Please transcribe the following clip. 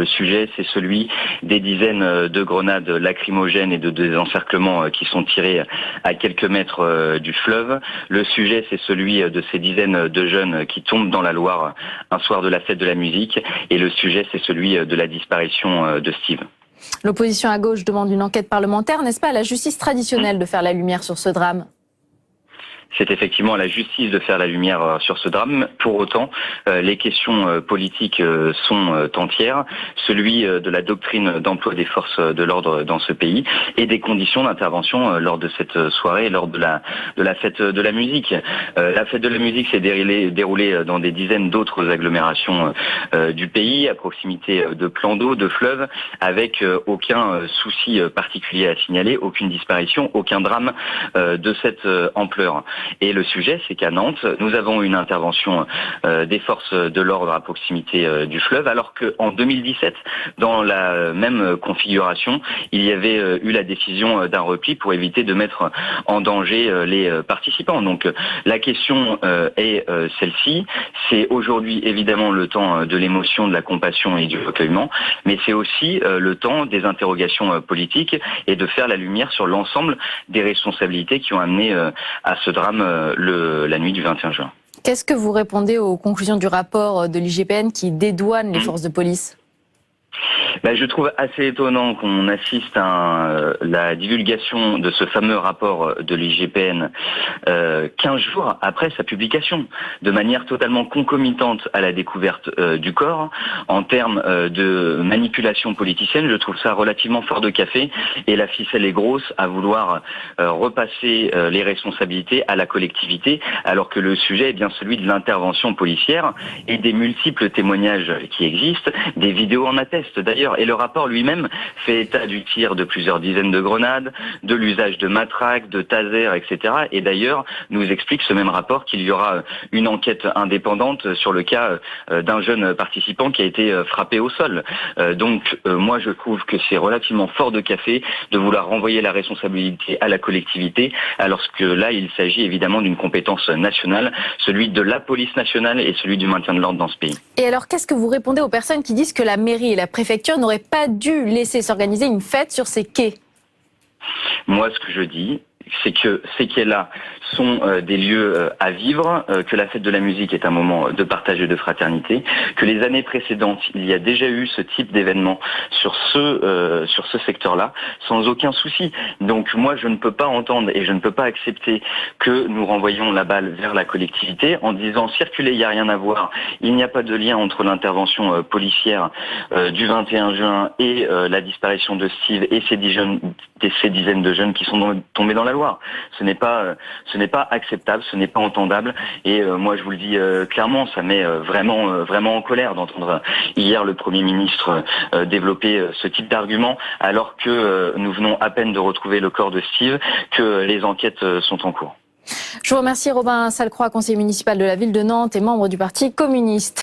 sujet, c'est celui des dizaines de grenades lacrymogènes et de désencerclements qui sont tirés à quelques mètres du fleuve. Le sujet, c'est celui de ces dizaines de jeunes qui tombent dans la Loire un soir de la fête de la musique. Et le sujet, c'est celui de la disparition de Steve. L'opposition à gauche demande une enquête parlementaire. N'est-ce pas à la justice traditionnelle de faire la lumière sur ce drame ? C'est effectivement à la justice de faire la lumière sur ce drame. Pour autant, les questions politiques sont entières. Celui de la doctrine d'emploi des forces de l'ordre dans ce pays et des conditions d'intervention lors de cette soirée, lors de la fête de la musique. La fête de la musique s'est déroulée dans des dizaines d'autres agglomérations du pays, à proximité de plans d'eau, de fleuves, avec aucun souci particulier à signaler, aucune disparition, aucun drame de cette ampleur. Et le sujet, c'est qu'à Nantes, nous avons une intervention des forces de l'ordre à proximité du fleuve, alors qu'en 2017, dans la même configuration, il y avait eu la décision d'un repli pour éviter de mettre en danger les participants. Donc la question est celle-ci. C'est aujourd'hui évidemment le temps de l'émotion, de la compassion et du recueillement, mais c'est aussi le temps des interrogations politiques et de faire la lumière sur l'ensemble des responsabilités qui ont amené à ce drame la nuit du 21 juin. Qu'est-ce que vous répondez aux conclusions du rapport de l'IGPN qui dédouane les forces de police ? Je trouve assez étonnant qu'on assiste à la divulgation de ce fameux rapport de l'IGPN 15 jours après sa publication, de manière totalement concomitante à la découverte du corps. En termes de manipulation politicienne, je trouve ça relativement fort de café et la ficelle est grosse à vouloir repasser les responsabilités à la collectivité, alors que le sujet est bien celui de l'intervention policière et des multiples témoignages qui existent. Des vidéos en attestent d'ailleurs. Et le rapport lui-même fait état du tir de plusieurs dizaines de grenades, de l'usage de matraques, de tasers, etc. Et d'ailleurs, nous explique ce même rapport qu'il y aura une enquête indépendante sur le cas d'un jeune participant qui a été frappé au sol. Moi, je trouve que c'est relativement fort de café de vouloir renvoyer la responsabilité à la collectivité, alors que là, il s'agit évidemment d'une compétence nationale, celui de la police nationale et celui du maintien de l'ordre dans ce pays. Et alors, qu'est-ce que vous répondez aux personnes qui disent que la mairie et la préfecture n'auraient pas dû laisser s'organiser une fête sur ces quais ? Moi, ce que je dis, c'est que ces quais-là sont des lieux à vivre, que la fête de la musique est un moment de partage et de fraternité, que les années précédentes, il y a déjà eu ce type d'événement sur ce secteur-là, sans aucun souci. Donc moi, je ne peux pas entendre et je ne peux pas accepter que nous renvoyions la balle vers la collectivité en disant circuler, il n'y a rien à voir, il n'y a pas de lien entre l'intervention policière du 21 juin et la disparition de Steve et ces dizaines de jeunes qui sont tombés dans la Loire. Ce n'est pas acceptable, ce n'est pas entendable. Et moi, je vous le dis clairement, ça met vraiment en colère d'entendre hier le Premier ministre développer ce type d'argument, alors que nous venons à peine de retrouver le corps de Steve, que les enquêtes sont en cours. Je vous remercie Robin Salcroix, conseiller municipal de la ville de Nantes et membre du Parti communiste.